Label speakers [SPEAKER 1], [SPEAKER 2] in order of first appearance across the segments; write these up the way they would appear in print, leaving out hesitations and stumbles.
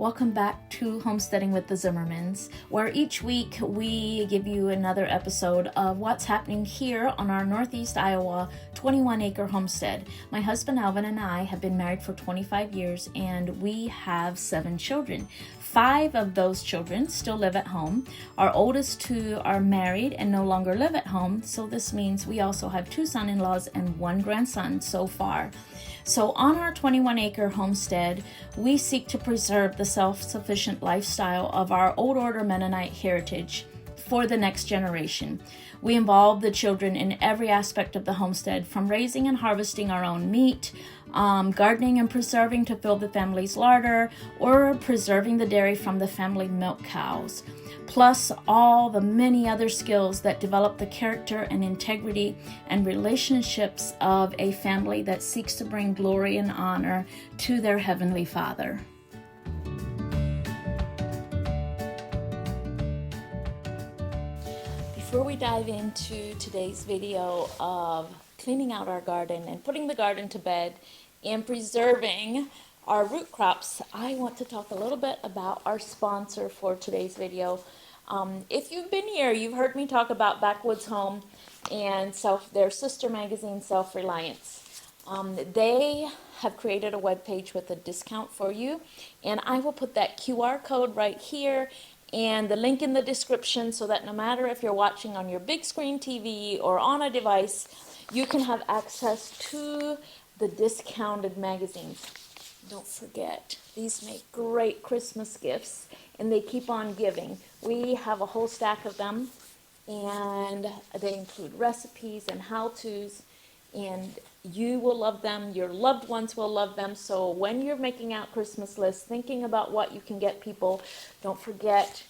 [SPEAKER 1] Welcome back to Homesteading with the Zimmermans, where each week we give you another episode of what's happening here on our Northeast Iowa 21-acre homestead. My husband Alvin and I have been married for 25 years and we have 7 children. 5 of those children still live at home. Our oldest 2 are married and no longer live at home, so this means we also have 2 son-in-laws and 1 grandson so far. So on our 21-acre homestead, we seek to preserve the self-sufficient lifestyle of our Old Order Mennonite heritage for the next generation. We involve the children in every aspect of the homestead, from raising and harvesting our own meat, gardening and preserving to fill the family's larder, or preserving the dairy from the family milk cows, plus all the many other skills that develop the character and integrity and relationships of a family that seeks to bring glory and honor to their Heavenly Father. Before we dive into today's video of cleaning out our garden and putting the garden to bed and preserving our root crops, I want to talk a little bit about our sponsor for today's video. If you've been here, you've heard me talk about Backwoods Home and their sister magazine, Self-Reliance. They have created a webpage with a discount for you, and I will put that QR code right here and the link in the description so that no matter if you're watching on your big screen TV or on a device, you can have access to the discounted magazines. Don't forget, these make great Christmas gifts and they keep on giving. We have a whole stack of them and they include recipes and how-tos, and you will love them, your loved ones will love them. So when you're making out Christmas lists, thinking about what you can get people, don't forget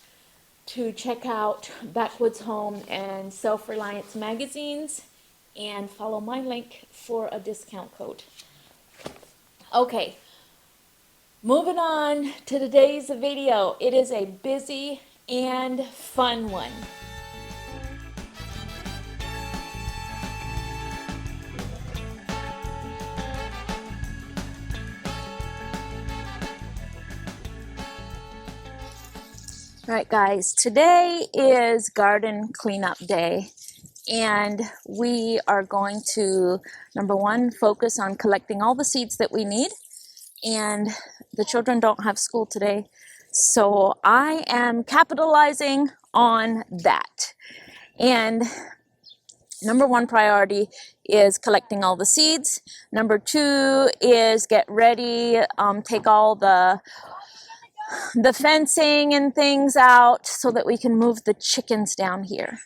[SPEAKER 1] to check out Backwoods Home and Self-Reliance magazines and follow my link for a discount code. Okay, moving on to today's video. It is a busy and fun one. All right, guys, today is garden cleanup day, and we are going to, number one, focus on collecting all the seeds that we need. And the children don't have school today, so I am capitalizing on that. And number one priority is collecting all the seeds. Number 2 is get ready, take all the fencing and things out so that we can move the chickens down here.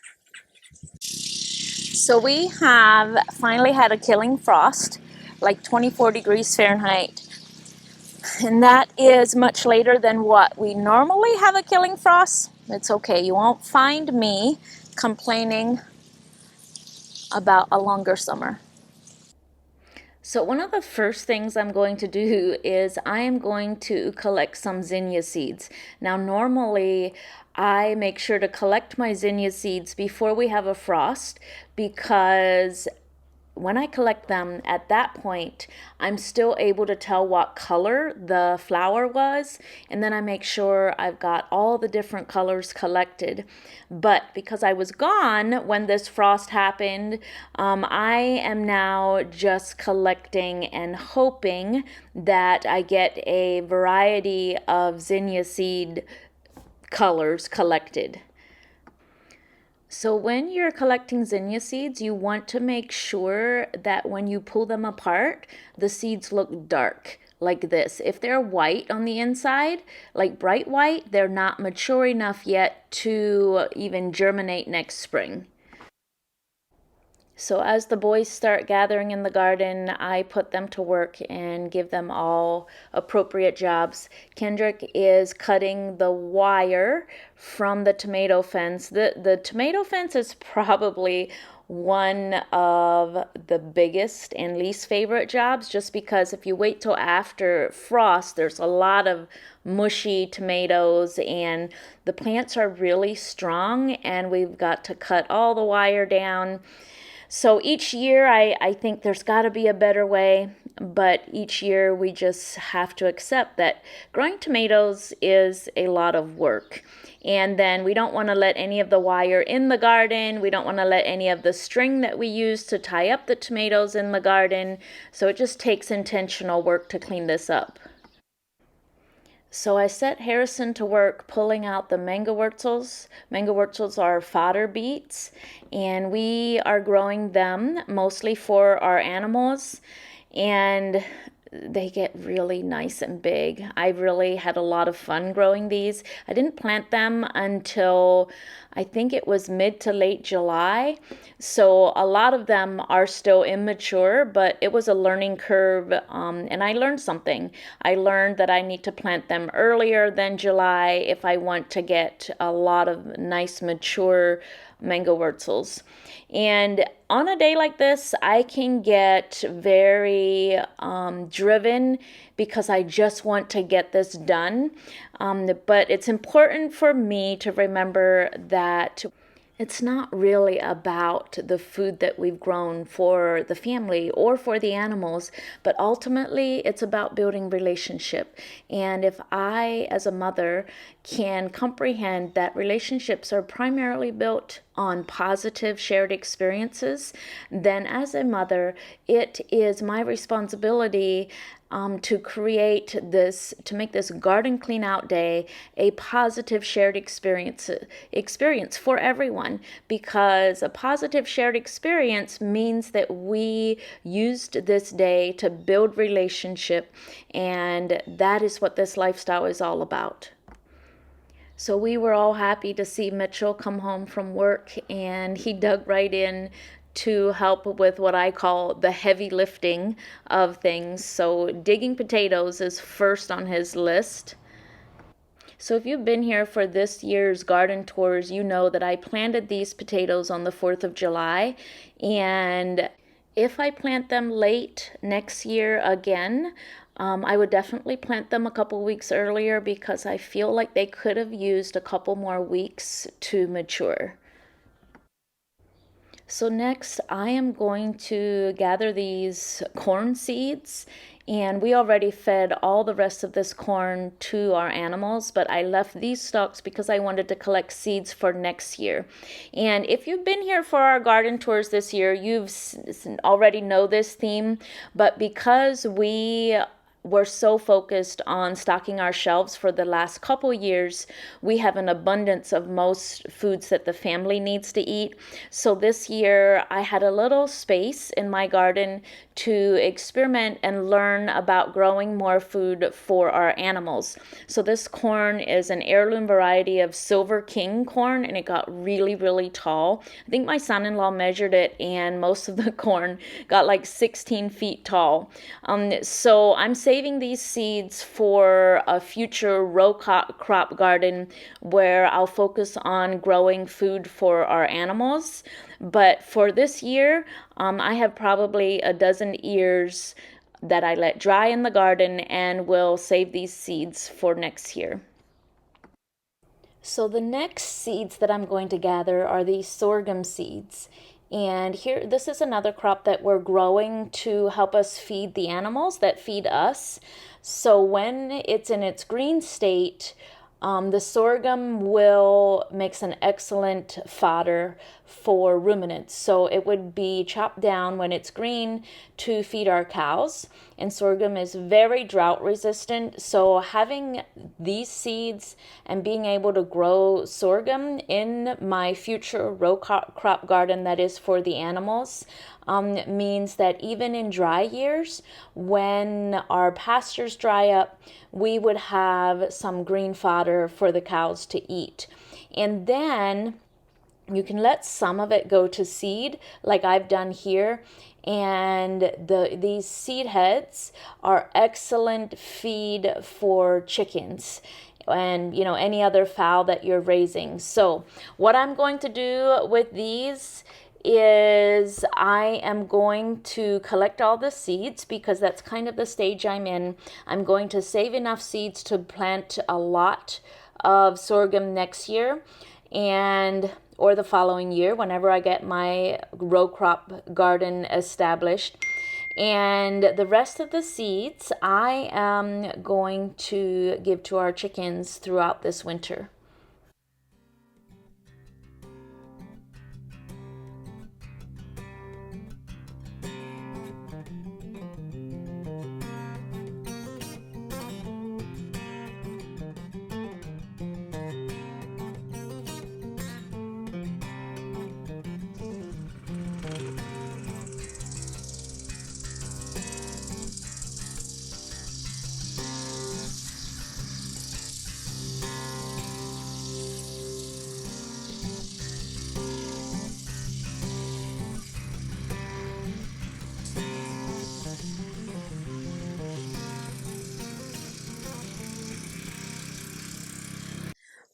[SPEAKER 1] So we have finally had a killing frost, like 24 degrees Fahrenheit. And that is much later than what we normally have a killing frost. It's okay, you won't find me complaining about a longer summer. So one of the first things I'm going to do is I am going to collect some zinnia seeds. Now normally I make sure to collect my zinnia seeds before we have a frost, because when I collect them at that point, I'm still able to tell what color the flower was, and then I make sure I've got all the different colors collected. But because I was gone when this frost happened, I am now just collecting and hoping that I get a variety of zinnia seed colors collected. So when you're collecting zinnia seeds, you want to make sure that when you pull them apart, the seeds look dark like this. If they're white on the inside, like bright white, they're not mature enough yet to even germinate next spring. So as the boys start gathering in the garden, I put them to work and give them all appropriate jobs. Kendrick is cutting the wire from the tomato fence. The tomato fence is probably one of the biggest and least favorite jobs, just because if you wait till after frost, there's a lot of mushy tomatoes and the plants are really strong and we've got to cut all the wire down. So each year I think there's got to be a better way. but each year we just have to accept that growing tomatoes is a lot of work. And then we don't want to let any of the wire in the garden. We don't want to let any of the string that we use to tie up the tomatoes in the garden. So it just takes intentional work to clean this up. So I set Harrison to work pulling out the mango wurzels. Mango wurzels are fodder beets, and we are growing them mostly for our animals. And they get really nice and big. I really had a lot of fun growing these. I didn't plant them until I think it was mid to late July. So a lot of them are still immature, but it was a learning curve, and I learned something. I learned that I need to plant them earlier than July if I want to get a lot of nice mature mango wurzels. And on a day like this, I can get very driven because I just want to get this done. But it's important for me to remember that it's not really about the food that we've grown for the family or for the animals, but ultimately it's about building relationship. And if I, as a mother, can comprehend that relationships are primarily built on positive shared experiences, then as a mother, it is my responsibility to create this, to make this garden clean out day a positive shared experience for everyone, because a positive shared experience means that we used this day to build relationship, and that is what this lifestyle is all about. So we were all happy to see Mitchell come home from work, and he dug right in to help with what I call the heavy lifting of things. So digging potatoes is first on his list. So if you've been here for this year's garden tours, you know that I planted these potatoes on the 4th of July. And if I plant them late next year again, I would definitely plant them a couple weeks earlier because I feel like they could have used a couple more weeks to mature. So next I am going to gather these corn seeds, and we already fed all the rest of this corn to our animals, but I left these stalks because I wanted to collect seeds for next year. And if you've been here for our garden tours this year, you've already know this theme, but because we're so focused on stocking our shelves for the last couple years, we have an abundance of most foods that the family needs to eat. So this year I had a little space in my garden to experiment and learn about growing more food for our animals. So this corn is an heirloom variety of Silver King corn, and it got really, really tall. I think my son-in-law measured it, and most of the corn got like 16 feet tall. So I'm saving these seeds for a future row crop garden where I'll focus on growing food for our animals. But for this year, I have probably a dozen ears that I let dry in the garden and will save these seeds for next year. So the next seeds that I'm going to gather are these sorghum seeds. And here, this is another crop that we're growing to help us feed the animals that feed us. So when it's in its green state, the sorghum makes an excellent fodder for ruminants. So it would be chopped down when it's green to feed our cows. And sorghum is very drought resistant. So having these seeds and being able to grow sorghum in my future row crop garden that is for the animals means that even in dry years, when our pastures dry up, we would have some green fodder for the cows to eat. And then you can let some of it go to seed, like I've done here. And these seed heads are excellent feed for chickens and any other fowl that you're raising. So what I'm going to do with these is I am going to collect all the seeds because that's kind of the stage I'm in. I'm going to save enough seeds to plant a lot of sorghum next year or the following year whenever I get my row crop garden established. And the rest of the seeds I am going to give to our chickens throughout this winter.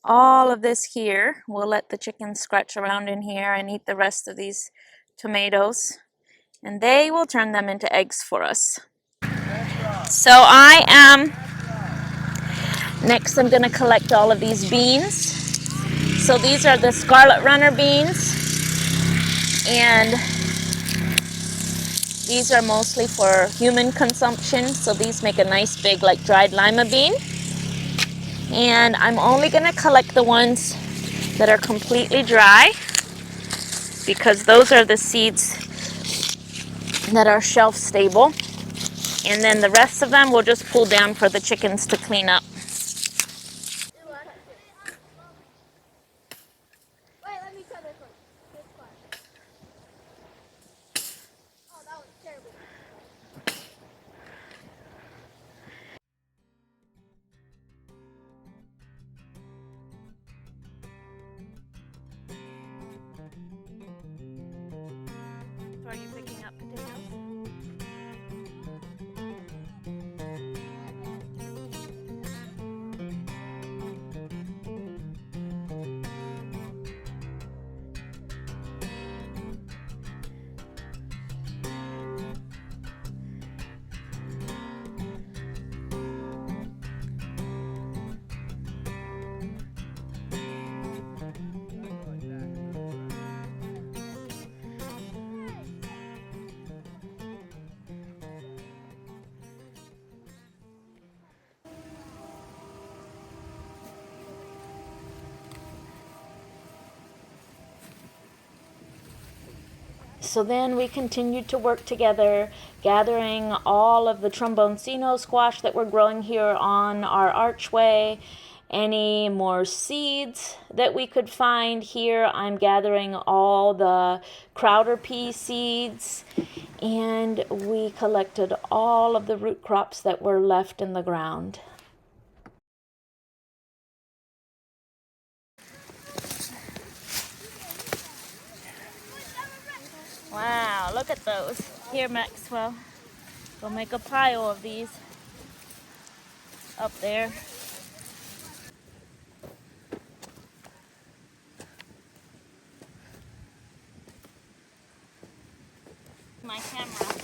[SPEAKER 1] All of this here, we'll let the chickens scratch around in here and eat the rest of these tomatoes, and they will turn them into eggs for us. So next I'm going to collect all of these beans. So these are the scarlet runner beans, and these are mostly for human consumption. So these make a nice big like dried lima bean. And I'm only going to collect the ones that are completely dry, because those are the seeds that are shelf stable. And then the rest of them we'll just pull down for the chickens to clean up.
[SPEAKER 2] Wait, let me try this one. This one. Oh, that was terrible.
[SPEAKER 1] So are you picking up potatoes? So then we continued to work together, gathering all of the tromboncino squash that we're growing here on our archway, any more seeds that we could find here. I'm gathering all the crowder pea seeds, and we collected all of the root crops that were left in the ground. Wow, look at those. Here, Maxwell, we'll make a pile of these up there. My camera.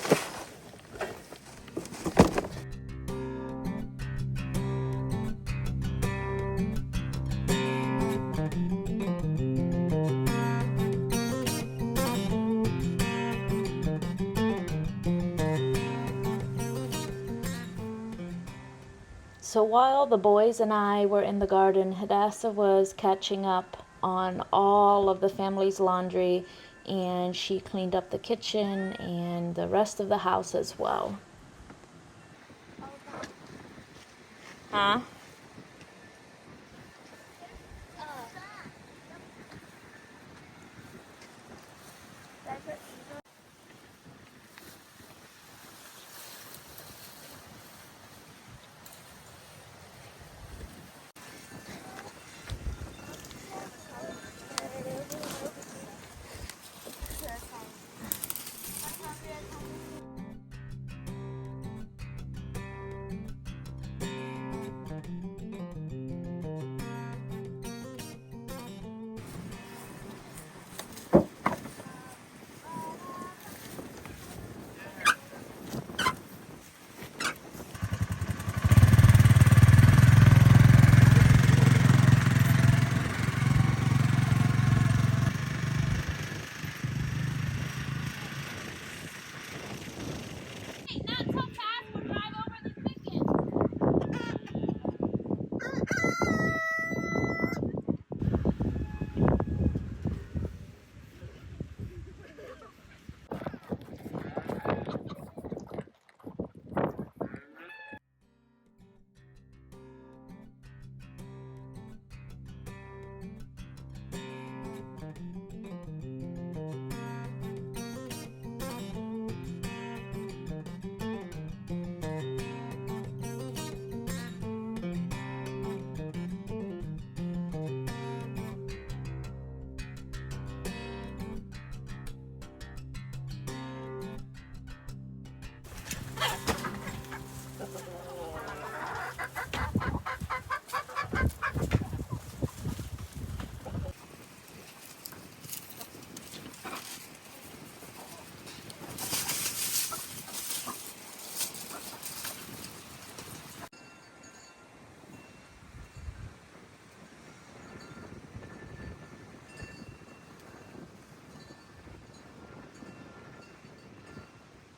[SPEAKER 1] So while the boys and I were in the garden, Hadassah was catching up on all of the family's laundry, and she cleaned up the kitchen and the rest of the house as well. Huh?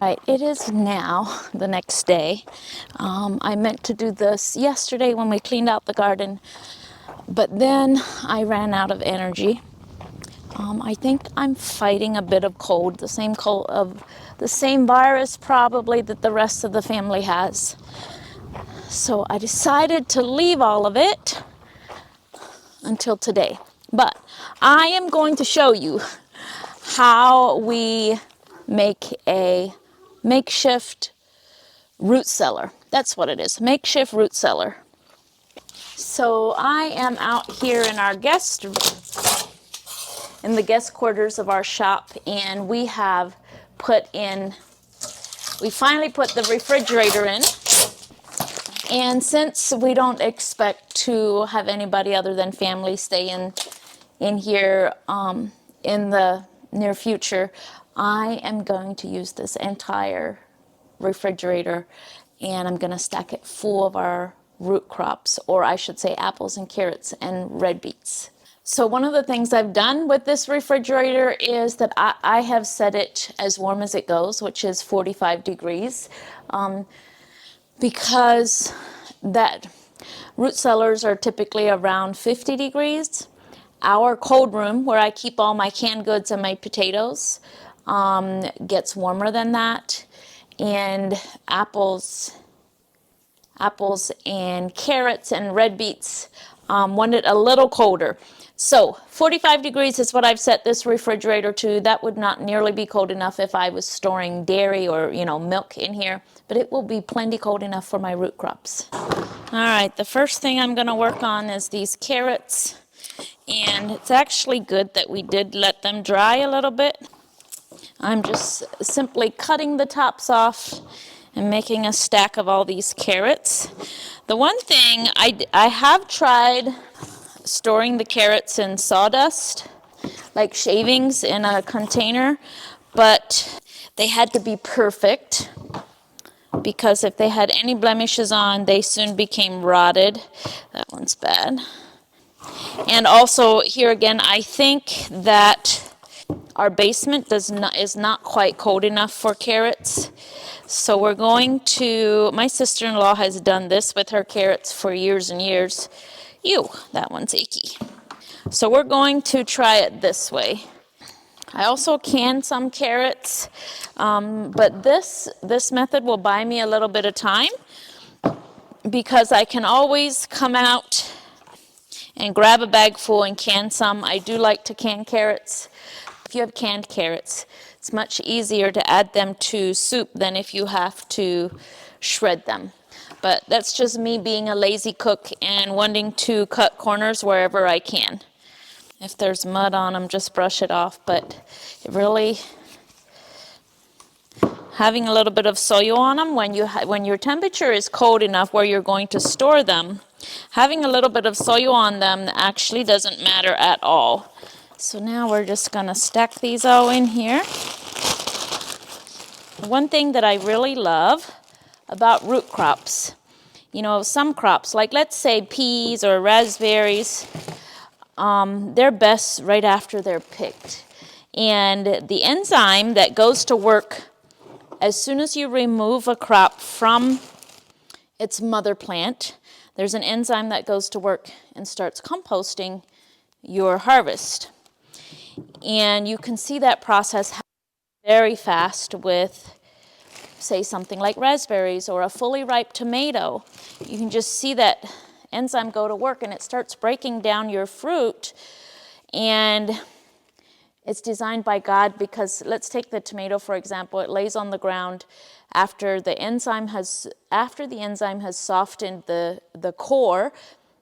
[SPEAKER 1] Right, it is now the next day. I meant to do this yesterday when we cleaned out the garden, but then I ran out of energy. I think I'm fighting a bit of cold, the same virus probably that the rest of the family has. So I decided to leave all of it until today. But I am going to show you how we make a makeshift root cellar. That's what it is, makeshift root cellar. So I am out here in our in the guest quarters of our shop, and we finally put the refrigerator in. And since we don't expect to have anybody other than family stay in here in the near future, I am going to use this entire refrigerator, and I'm going to stack it full of our root crops, or I should say apples and carrots and red beets. So one of the things I've done with this refrigerator is that I have set it as warm as it goes, which is 45 degrees, because that root cellars are typically around 50 degrees. Our cold room, where I keep all my canned goods and my potatoes, gets warmer than that. And apples and carrots and red beets want it a little colder. So 45 degrees is what I've set this refrigerator to. That would not nearly be cold enough if I was storing dairy or, milk in here, but it will be plenty cold enough for my root crops. All right, the first thing I'm going to work on is these carrots, and it's actually good that we did let them dry a little bit. I'm just simply cutting the tops off and making a stack of all these carrots. The one thing I have tried storing the carrots in sawdust, like shavings in a container, but they had to be perfect, because if they had any blemishes on, they soon became rotted. That one's bad. And also, here again, I think that our basement is not quite cold enough for carrots. So my sister-in-law has done this with her carrots for years and years. Ew, that one's achy. So we're going to try it this way. I also can some carrots, but this method will buy me a little bit of time, because I can always come out and grab a bag full and can some. I do like to can carrots. If you have canned carrots, it's much easier to add them to soup than if you have to shred them. But that's just me being a lazy cook and wanting to cut corners wherever I can. If there's mud on them, just brush it off. But having a little bit of soil on them, when your temperature is cold enough where you're going to store them, having a little bit of soil on them actually doesn't matter at all. So now we're just going to stack these all in here. One thing that I really love about root crops, some crops, like let's say peas or raspberries, they're best right after they're picked. And the enzyme that goes to work as soon as you remove a crop from its mother plant, there's an enzyme that goes to work and starts composting your harvest. And you can see that process very fast with, say, something like raspberries or a fully ripe tomato. You can just see that enzyme go to work, and it starts breaking down your fruit. And it's designed by God, because let's take the tomato, for example. It lays on the ground after the enzyme has softened the core.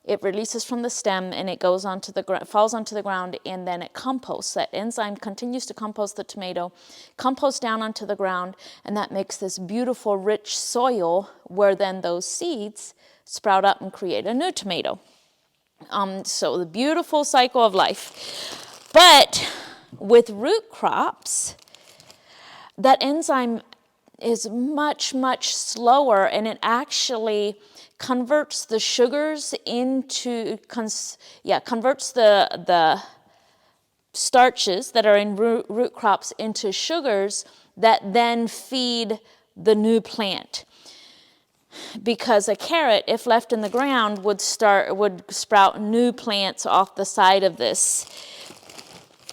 [SPEAKER 1] It releases from the stem, and it goes falls onto the ground, and then it composts. That enzyme continues to compost the tomato, composts down onto the ground, and that makes this beautiful, rich soil where then those seeds sprout up and create a new tomato. So the beautiful cycle of life. But with root crops, that enzyme is much, much slower, and it actually converts the sugars converts the starches that are in root crops into sugars that then feed the new plant. Because a carrot, if left in the ground, would sprout new plants off the side of this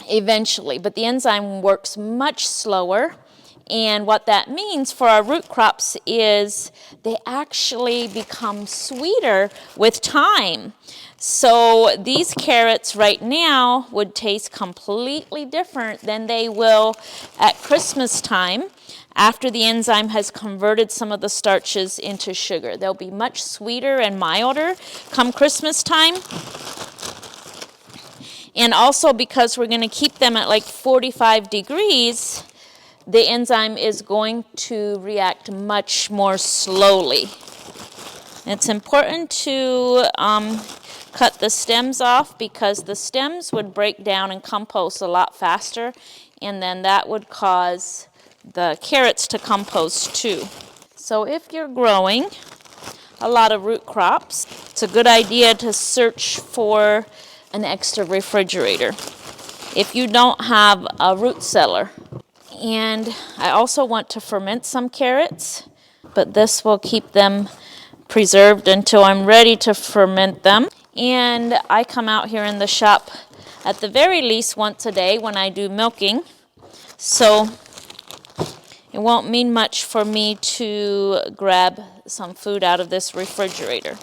[SPEAKER 1] eventually. But the enzyme works much slower. And what that means for our root crops is they actually become sweeter with time. So these carrots right now would taste completely different than they will at Christmas time after the enzyme has converted some of the starches into sugar. They'll be much sweeter and milder come Christmas time. And also because we're going to keep them at like 45 degrees, the enzyme is going to react much more slowly. It's important to cut the stems off because the stems would break down and compost a lot faster, and then that would cause the carrots to compost too. So if you're growing a lot of root crops, it's a good idea to search for an extra refrigerator if you don't have a root cellar. And I also want to ferment some carrots, but this will keep them preserved until I'm ready to ferment them. And I come out here in the shop at the very least once a day when I do milking. So it won't mean much for me to grab some food out of this refrigerator.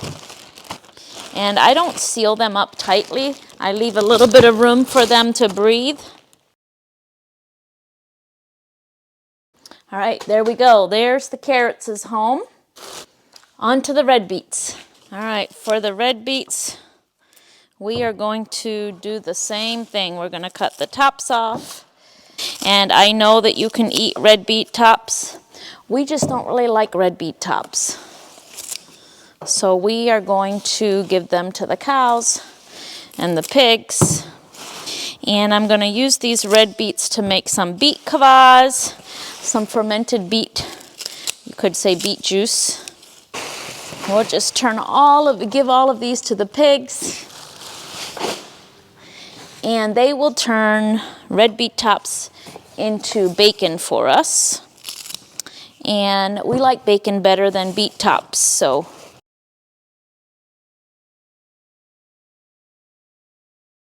[SPEAKER 1] And I don't seal them up tightly. I leave a little bit of room for them to breathe. All right, there we go. There's the carrots' home. On to the red beets. All right, for the red beets, we are going to do the same thing. We're going to cut the tops off. And I know that you can eat red beet tops. We just don't really like red beet tops. So we are going to give them to the cows and the pigs. And I'm going to use these red beets to make some beet kvass, some fermented beet, you could say beet juice. We'll just give all of these to the pigs. And they will turn red beet tops into bacon for us. And we like bacon better than beet tops, so.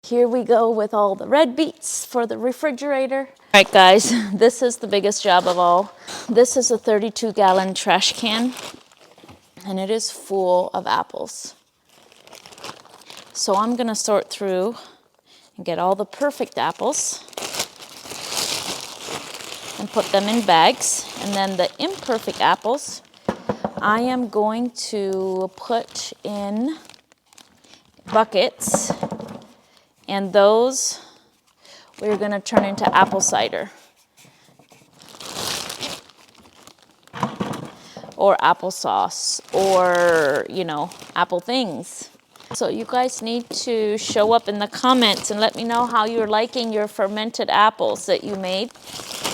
[SPEAKER 1] Here we go with all the red beets for the refrigerator. All right, guys, this is the biggest job of all. This is a 32-gallon trash can, and it is full of apples. So I'm going to sort through and get all the perfect apples and put them in bags. And then the imperfect apples, I am going to put in buckets. And those we're going to turn into apple cider or applesauce or, apple things. So you guys need to show up in the comments and let me know how you're liking your fermented apples that you made.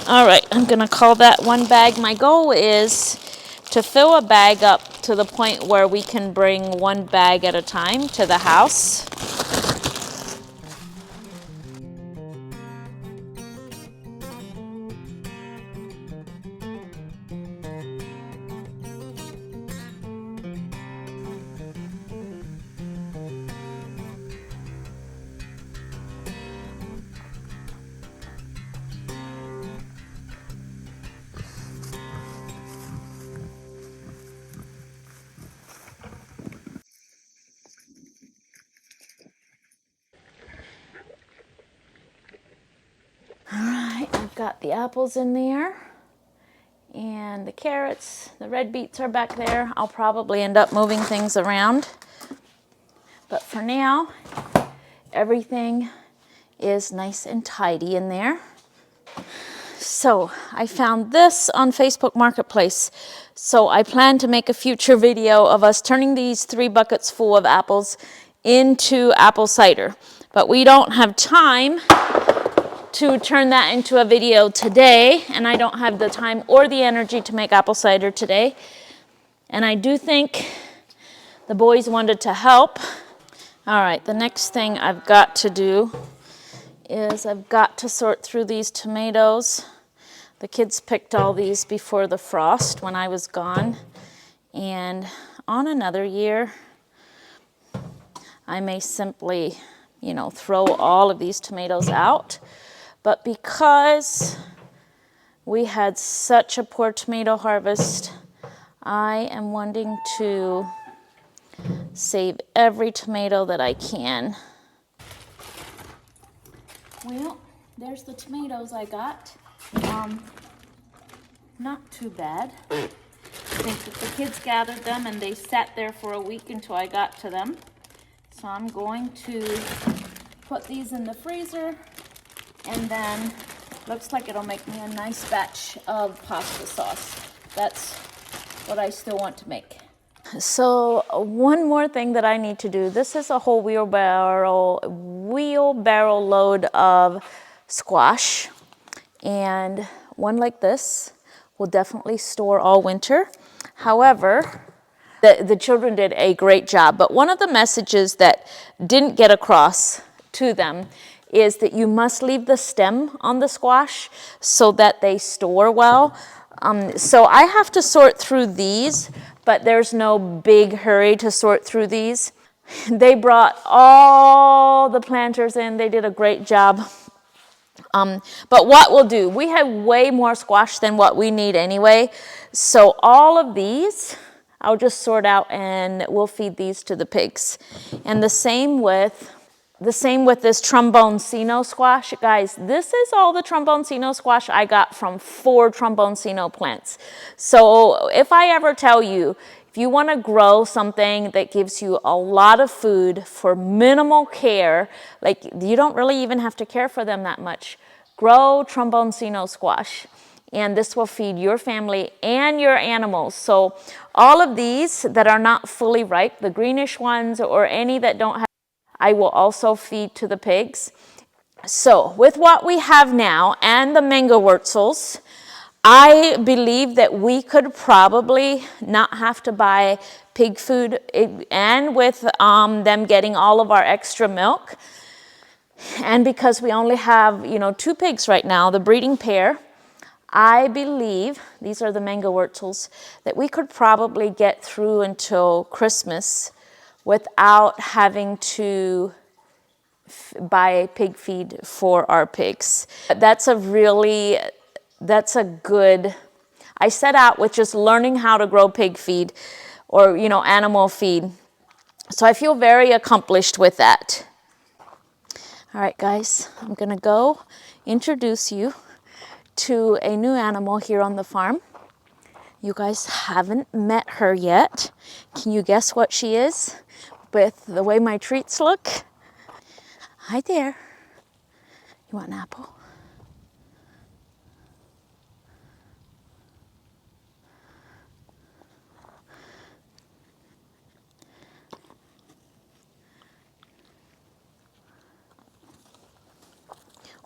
[SPEAKER 1] All right, I'm going to call that one bag. My goal is to fill a bag up to the point where we can bring one bag at a time to the house. I've got the apples in there and the carrots, the red beets are back there. I'll probably end up moving things around. But for now, everything is nice and tidy in there. So I found this on Facebook Marketplace. So I plan to make a future video of us turning these 3 buckets full of apples into apple cider. But we don't have time to turn that into a video today, and I don't have the time or the energy to make apple cider today. And I do think the boys wanted to help. All right, the next thing I've got to do is I've got to sort through these tomatoes. The kids picked all these before the frost when I was gone. And on another year, I may simply, throw all of these tomatoes out. But because we had such a poor tomato harvest, I am wanting to save every tomato that I can. Well, there's the tomatoes I got. Not too bad. I think that the kids gathered them and they sat there for a week until I got to them. So I'm going to put these in the freezer, and then looks like it'll make me a nice batch of pasta sauce. That's what I still want to make. So one more thing that I need to do. This is a whole wheelbarrow load of squash, and one like this will definitely store all winter. However, the children did a great job, but one of the messages that didn't get across to them is that you must leave the stem on the squash so that they store well. So I have to sort through these, but there's no big hurry to sort through these. They brought all the planters in. They did a great job. But what we'll do, we have way more squash than what we need anyway. So all of these, I'll just sort out and we'll feed these to the pigs. And the same with this tromboncino squash. Guys, this is all the tromboncino squash I got from 4 tromboncino plants. So if I ever tell you, if you want to grow something that gives you a lot of food for minimal care, like you don't really even have to care for them that much, grow tromboncino squash. And this will feed your family and your animals. So all of these that are not fully ripe, the greenish ones or any that don't have, I will also feed to the pigs. So with what we have now and the mango wurzels, I believe that we could probably not have to buy pig food, and with them getting all of our extra milk. And because we only have, 2 pigs right now, the breeding pair, I believe, these are the mango wurzels, that we could probably get through until Christmas without having to buy pig feed for our pigs. That's a good, I set out with just learning how to grow pig feed or, animal feed. So I feel very accomplished with that. All right, guys, I'm gonna go introduce you to a new animal here on the farm. You guys haven't met her yet. Can you guess what she is with the way my treats look? Hi there. You want an apple?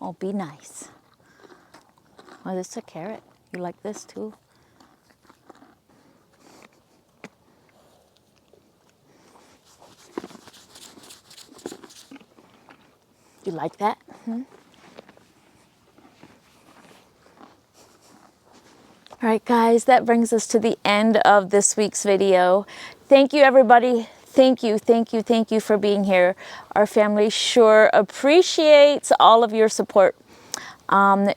[SPEAKER 1] Oh, be nice. Oh, this is a carrot. You like this too? You like that? All right, guys, that brings us to the end of this week's video. Thank you, everybody. Thank you for being here. Our family sure appreciates all of your support.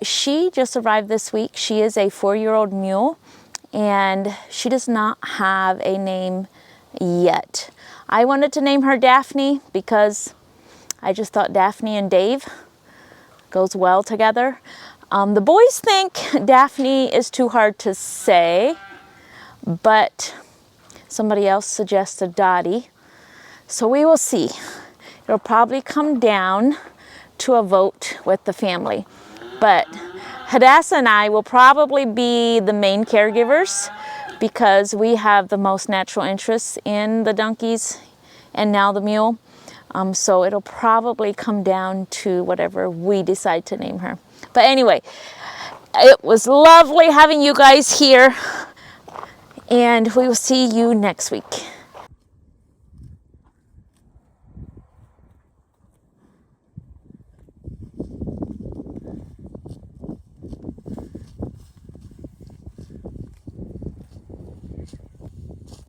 [SPEAKER 1] She just arrived this week. She is a 4-year-old mule, and she does not have a name yet. I wanted to name her Daphne because I just thought Daphne and Dave goes well together. The boys think Daphne is too hard to say, but somebody else suggested Dottie. So we will see. It'll probably come down to a vote with the family. But Hadassah and I will probably be the main caregivers because we have the most natural interests in the donkeys and now the mule. So it'll probably come down to whatever we decide to name her. But anyway, it was lovely having you guys here, and we will see you next week.